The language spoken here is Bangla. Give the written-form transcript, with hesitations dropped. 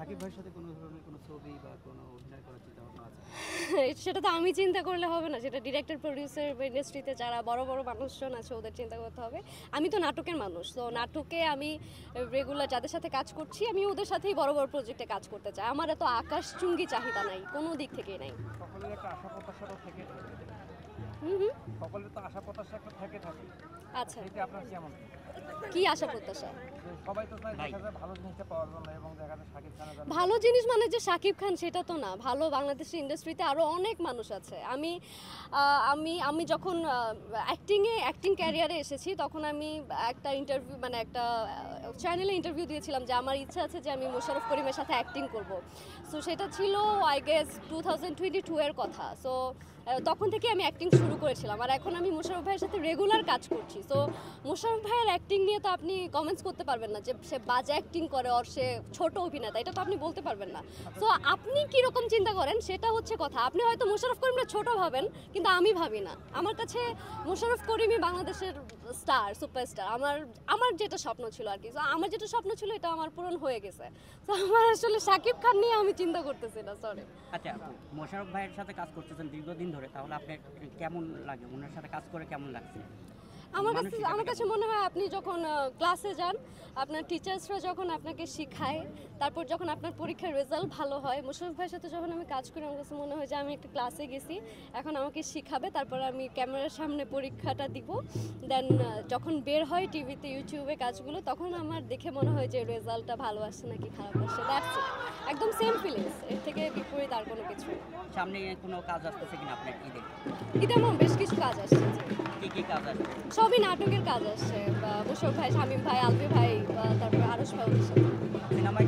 সাকিব ভাইয়ের সাথে কোনো ধরনের কোনো ছবি বা কোনো অভিনয় করার চিন্তা ভাবনা আছে? সেটা তো আমি চিন্তা করলে হবে না, সেটা ডিরেক্টর প্রডিউসার বা ইন্ডাস্ট্রিতে যারা বড় বড় মানুষজন আছে ওদের চিন্তা করতে হবে। আমি তো নাটকের মানুষ, তো নাটকে আমি রেগুলার যাদের সাথে কাজ করছি আমি ওদের সাথেই বড় বড় প্রজেক্টে কাজ করতে চাই। আমার এত আকাশচুম্বী চাহিদা নাই, কোনো দিক থেকেই নাই। সকলের একটা আশা প্রত্যাশা তো থেকে থাকে। হুম। সকলের তো আশা প্রত্যাশা একটা থেকে থাকে। আচ্ছা, এটা আপনার কেমন? কি আশা প্রত্যাশা? যে সবাই তো চায় দেখা যায় ভালো জিনিসটা পাওয়ার জন্য এবং দেখা যায় শাকিব খানের জন্য। ভালো জিনিস মানে যে শাকিব খান সেটা তো না, ভালো বাংলাদেশের ইন্ডাস্ট্রিতে আরও অনেক মানুষ আছে। আমি আমি আমি যখন অ্যাক্টিং ক্যারিয়ারে এসেছি তখন আমি একটা ইন্টারভিউ মানে একটা চ্যানেলে ইন্টারভিউ দিয়েছিলাম যে আমার ইচ্ছা আছে যে আমি মোশাররফ করিমের সাথে অ্যাক্টিং করব। সো সেটা ছিল আই গেস 2022 এর কথা। সো তখন থেকে আমি অ্যাক্টিং শুরু করেছিলাম, আর এখন আমি মোশাররফ ভাইয়ের সাথে রেগুলার কাজ করছি। সো মোশাররফ ভাইয়ের অ্যাক্টিং নিয়ে তো আপনি কমেন্টস করতে পারবেন না যে সে বাজে অ্যাক্টিং করে আর সে ছোট অভিনেতা, এটা তো আপনি বলতে পারবেন না। সো আপনি কীরকম চিন্তা করেন সেটা হচ্ছে কথা। আপনি হয়তো মোশাররফ করিমরা ছোট ভাবেন, কিন্তু আমি ভাবি না। আমার কাছে মোশাররফ করিমই বাংলাদেশের স্টার, সুপারস্টার। আমার যেটা স্বপ্ন ছিল আর কি, সো আমার যেটা স্বপ্ন ছিল এটা আমার পূরণ হয়ে গেছে। তো আমার আসলে শাকিব খান নিয়ে আমি চিন্তা করতেছি না, সরি। আচ্ছা, মোশাররফ ভাইয়ের সাথে কাজ করতেছেন দীর্ঘদিন ধরে, তাহলে আপনার কেমন লাগে, ওনার সাথে কাজ করে কেমন লাগছে? আমার কাছে মনে হয় আপনি যখন ক্লাসে যান, আপনার টিচার্সরা যখন আপনাকে শেখায়, তারপর যখন আপনার পরীক্ষার রেজাল্ট ভালো হয়, মোশাররফ ভাইয়ের সাথে যখন আমি কাজ করি আমার কাছে মনে হয় যে আমি একটা ক্লাসে গেছি, এখন আমাকে শিখাবে, তারপর আমি ক্যামেরার সামনে পরীক্ষাটা দিব। দেন যখন বের হয় টিভিতে ইউটিউবে কাজগুলো, তখন আমার দেখে মনে হয় যে রেজাল্টটা ভালো আসছে নাকি খারাপ আসছে। দ্যাটস ইট, একদম সেম ফিলিংস, এর থেকে বিপরীত আর কোনো কিছু। সামনে কোনো কাজ আসতেছে কিনা আপনার ঈদে? ঈদে আমার বেশ কিছু কাজ আসছে, কি কাজ আসছে? সবই নাটকের কাজ আসছে, মোশাররফ ভাই, শামীম ভাই, আলভি ভাই, তারপরে আরশ ভাই, ওদের সাথে। সিনেমায়